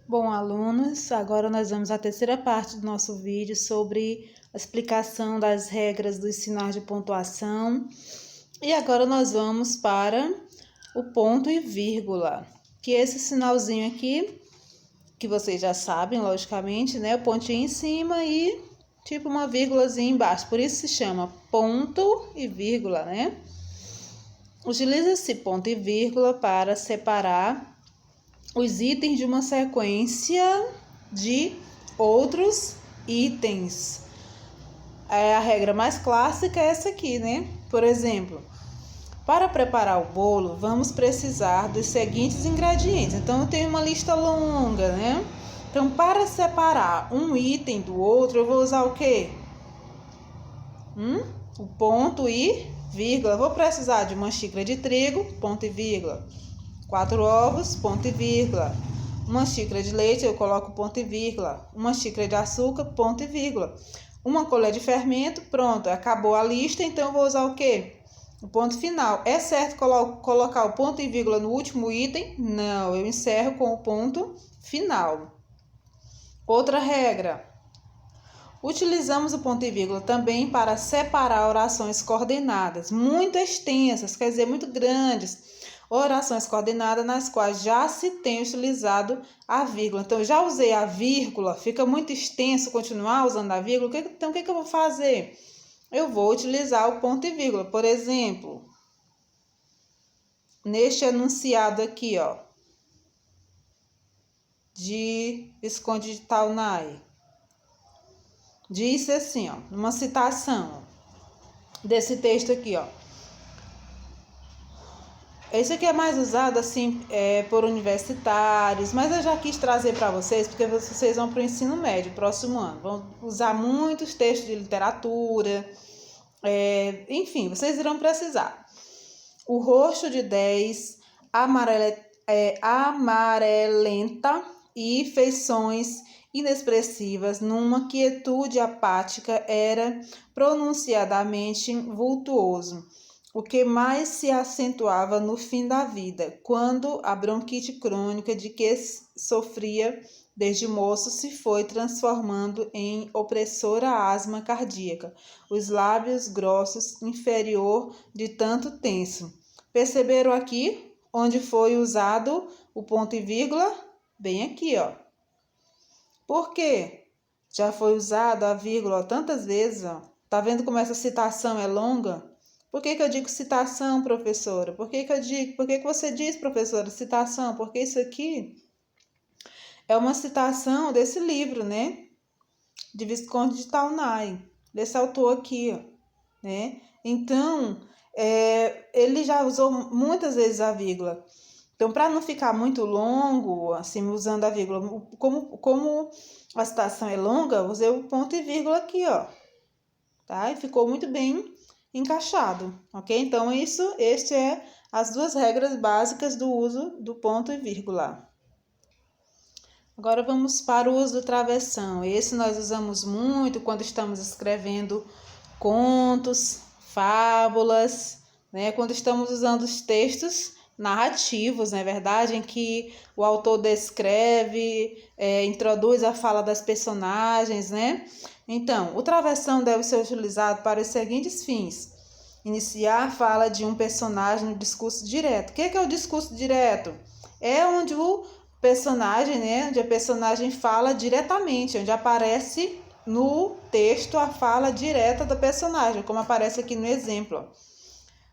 Bom, alunos, agora nós vamos à terceira parte do nosso vídeo sobre a explicação das regras dos sinais de pontuação. E agora nós vamos para o ponto e vírgula, que é esse sinalzinho aqui, que vocês já sabem, logicamente, né? O pontinho em cima e tipo uma vírgulazinha embaixo, por isso se chama ponto e vírgula, né? Utiliza-se ponto e vírgula para separar os itens de uma sequência de outros itens. A regra mais clássica é essa aqui, né? Por exemplo, para preparar o bolo, vamos precisar dos seguintes ingredientes. Então, eu tenho uma lista longa, né? Então, para separar um item do outro, eu vou usar o quê? O ponto e vírgula. Eu vou precisar de uma xícara de trigo, ponto e vírgula. 4 ovos, ponto e vírgula. Uma xícara de leite, eu coloco ponto e vírgula. Uma xícara de açúcar, ponto e vírgula. Uma colher de fermento, pronto, acabou a lista, então eu vou usar o quê? O ponto final. É certo colocar o ponto e vírgula no último item? Não, eu encerro com o ponto final. Outra regra. Utilizamos o ponto e vírgula também para separar orações coordenadas, muito extensas, quer dizer, muito grandes. Orações coordenadas nas quais já se tem utilizado a vírgula. Então, eu já usei a vírgula, fica muito extenso continuar usando a vírgula. Então, o que eu vou fazer? Eu vou utilizar o ponto e vírgula. Por exemplo, neste enunciado aqui, ó, de Visconde de Taunay. Disse assim, ó, uma citação desse texto aqui, ó. Esse aqui é mais usado assim por universitários, mas eu já quis trazer para vocês porque vocês vão para o ensino médio próximo ano. Vão usar muitos textos de literatura, enfim, vocês irão precisar. O rosto de 10, amarelenta e feições inexpressivas numa quietude apática era pronunciadamente vultuoso, o que mais se acentuava no fim da vida, quando a bronquite crônica de que sofria desde moço se foi transformando em opressora asma cardíaca, os lábios grossos inferior de tanto tenso. Perceberam aqui onde foi usado o ponto e vírgula? Bem aqui, ó. Por quê? Já foi usado a vírgula tantas vezes, ó. Tá vendo como essa citação é longa? Por que eu digo citação, professora? Por que você diz, professora, citação? Porque isso aqui é uma citação desse livro, né? De Visconde de Taunay, desse autor aqui, ó, né? Então, ele já usou muitas vezes a vírgula. Então, para não ficar muito longo, assim, usando a vírgula, como a citação é longa, usei o ponto e vírgula aqui, ó, tá? E ficou muito bem encaixado, ok? Então, este é as duas regras básicas do uso do ponto e vírgula. Agora vamos para o uso do travessão. Esse nós usamos muito quando estamos escrevendo contos, fábulas, né? Quando estamos usando os textos narrativos, não é verdade? Em que o autor descreve, introduz a fala das personagens, né? Então, o travessão deve ser utilizado para os seguintes fins: iniciar a fala de um personagem no discurso direto. O que é o discurso direto? É onde o personagem, né? Onde a personagem fala diretamente, onde aparece no texto a fala direta da personagem, como aparece aqui no exemplo.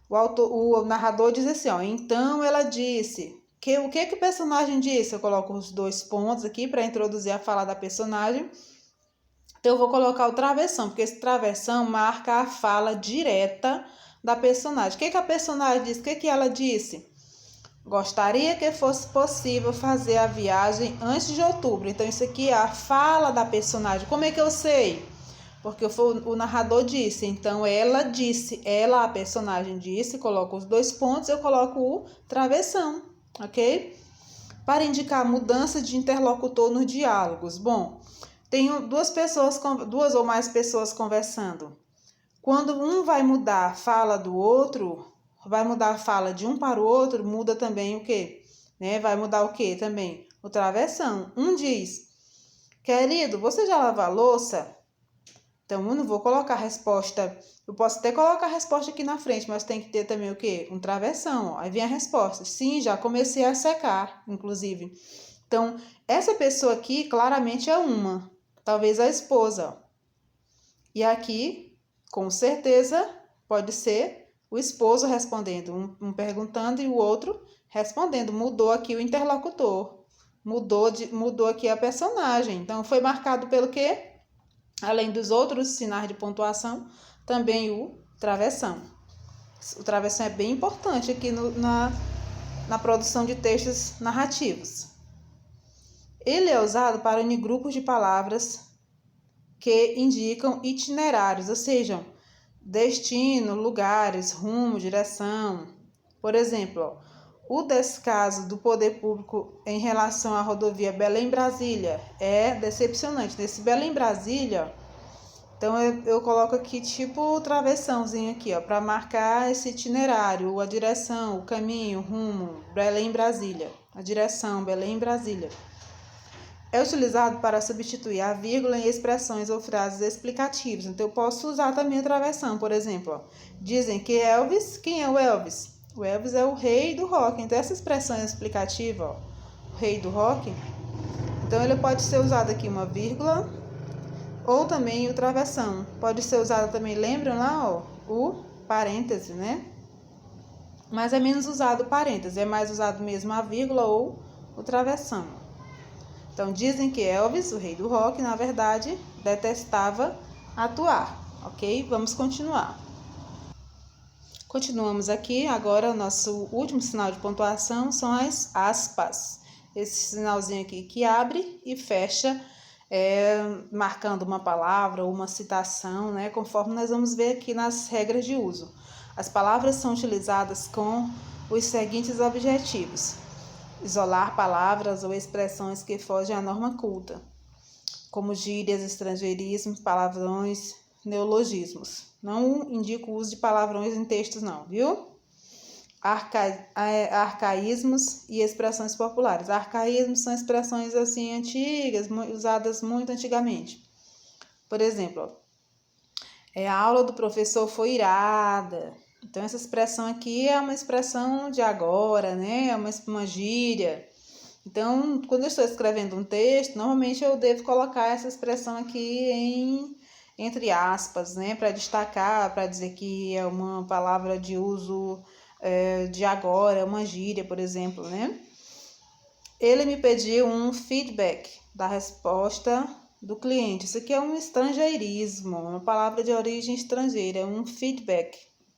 O narrador diz assim, ó, então ela disse. O que o personagem disse? Eu coloco os 2 pontos aqui para introduzir a fala da personagem. Então, eu vou colocar o travessão, porque esse travessão marca a fala direta da personagem. O que a personagem disse? O que ela disse? Gostaria que fosse possível fazer a viagem antes de outubro. Então, isso aqui é a fala da personagem. Como é que eu sei? Porque o narrador disse. Então, ela disse. Ela, a personagem, disse. Coloco os 2 pontos, eu coloco o travessão, ok? Para indicar mudança de interlocutor nos diálogos. Bom, tenho duas ou mais pessoas conversando. Quando um vai mudar a fala do outro, vai mudar a fala de um para o outro, muda também o quê? Né? Vai mudar o quê também? o travessão. Um diz: querido, você já lavou a louça? Então, eu não vou colocar a resposta. Eu posso até colocar a resposta aqui na frente, mas tem que ter também o quê? Um travessão. Ó. Aí vem a resposta. Sim, já comecei a secar, inclusive. Então, essa pessoa aqui claramente é uma. Talvez a esposa. Ó. E aqui, com certeza, pode ser o esposo respondendo. Um perguntando e o outro respondendo. Mudou aqui o interlocutor. Mudou aqui a personagem. Então, foi marcado pelo quê? Além dos outros sinais de pontuação, também o travessão. O travessão é bem importante aqui na produção de textos narrativos. Ele é usado para unir grupos de palavras que indicam itinerários, ou seja, destino, lugares, rumo, direção. Por exemplo, o descaso do poder público em relação à rodovia Belém-Brasília é decepcionante. Nesse Belém-Brasília, então eu coloco aqui tipo o travessãozinho aqui, ó, para marcar esse itinerário, a direção, o caminho, o rumo, Belém-Brasília. A direção, Belém-Brasília. É utilizado para substituir a vírgula em expressões ou frases explicativas. Então, eu posso usar também a travessão, por exemplo. Ó. Dizem que Elvis... Quem é o Elvis? O Elvis é o rei do rock. Então, essa expressão é explicativa, ó, o rei do rock, então ele pode ser usado aqui uma vírgula ou também o travessão. Pode ser usado também, lembram lá, ó, o parêntese, né? Mas é menos usado o parêntese, é mais usado mesmo a vírgula ou o travessão. Então, dizem que Elvis, o rei do rock, na verdade, detestava atuar, ok? Vamos continuar. Continuamos aqui. Agora, o nosso último sinal de pontuação são as aspas. Esse sinalzinho aqui que abre e fecha, marcando uma palavra ou uma citação, né? Conforme nós vamos ver aqui nas regras de uso. As palavras são utilizadas com os seguintes objetivos: isolar palavras ou expressões que fogem à norma culta, como gírias, estrangeirismos, palavrões, neologismos. Não indico o uso de palavrões em textos, não, viu? Arcaísmos e expressões populares. Arcaísmos são expressões assim antigas, usadas muito antigamente. Por exemplo, a aula do professor foi irada. Então, essa expressão aqui é uma expressão de agora, né? É uma gíria. Então, quando eu estou escrevendo um texto, normalmente eu devo colocar essa expressão aqui entre aspas, né? Para destacar, para dizer que é uma palavra de uso de agora, é uma gíria, por exemplo, né? Ele me pediu um feedback da resposta do cliente. Isso aqui é um estrangeirismo, uma palavra de origem estrangeira, um feedback.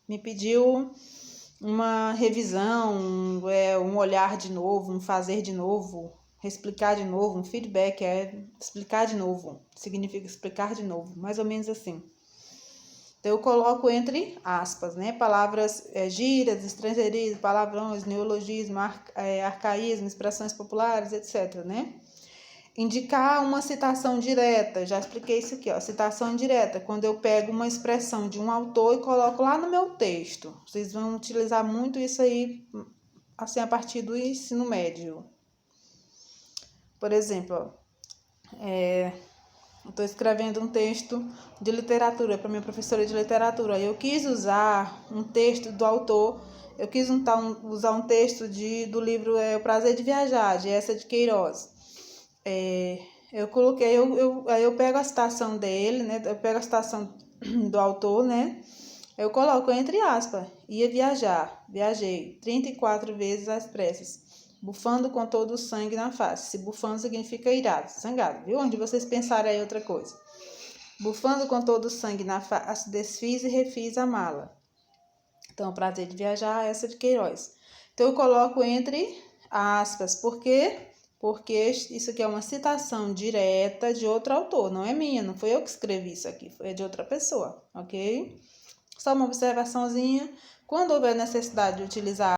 Me pediu uma revisão, um olhar de novo, um fazer de novo, explicar de novo. Um feedback é explicar de novo, significa explicar de novo, mais ou menos assim. Então, eu coloco entre aspas, né? Palavras, gírias, estrangeirismo, palavrões, neologismo, arcaísmo, expressões populares, etc, né? Indicar uma citação direta, já expliquei isso aqui, ó, citação direta, quando eu pego uma expressão de um autor e coloco lá no meu texto. Vocês vão utilizar muito isso aí, assim, a partir do ensino médio. Por exemplo, eu estou escrevendo um texto de literatura para minha professora de literatura. Eu quis usar um texto do autor, eu quis usar um texto do livro O Prazer de Viajar, de Eça de Queiroz. Eu coloquei, aí eu pego a citação dele, né? Eu pego a citação do autor, né? Eu coloco entre aspas, ia viajar, viajei 34 vezes às pressas, bufando com todo o sangue na face. Se bufando significa irado, zangado, viu? Onde vocês pensarem aí outra coisa. Bufando com todo o sangue na face, desfiz e refiz a mala. Então, o prazer de viajar, essa de Queiroz. Então, eu coloco entre aspas, por quê? Porque isso aqui é uma citação direta de outro autor, não é minha, não foi eu que escrevi isso aqui, foi de outra pessoa, ok? Só uma observaçãozinha, quando houver necessidade de utilizar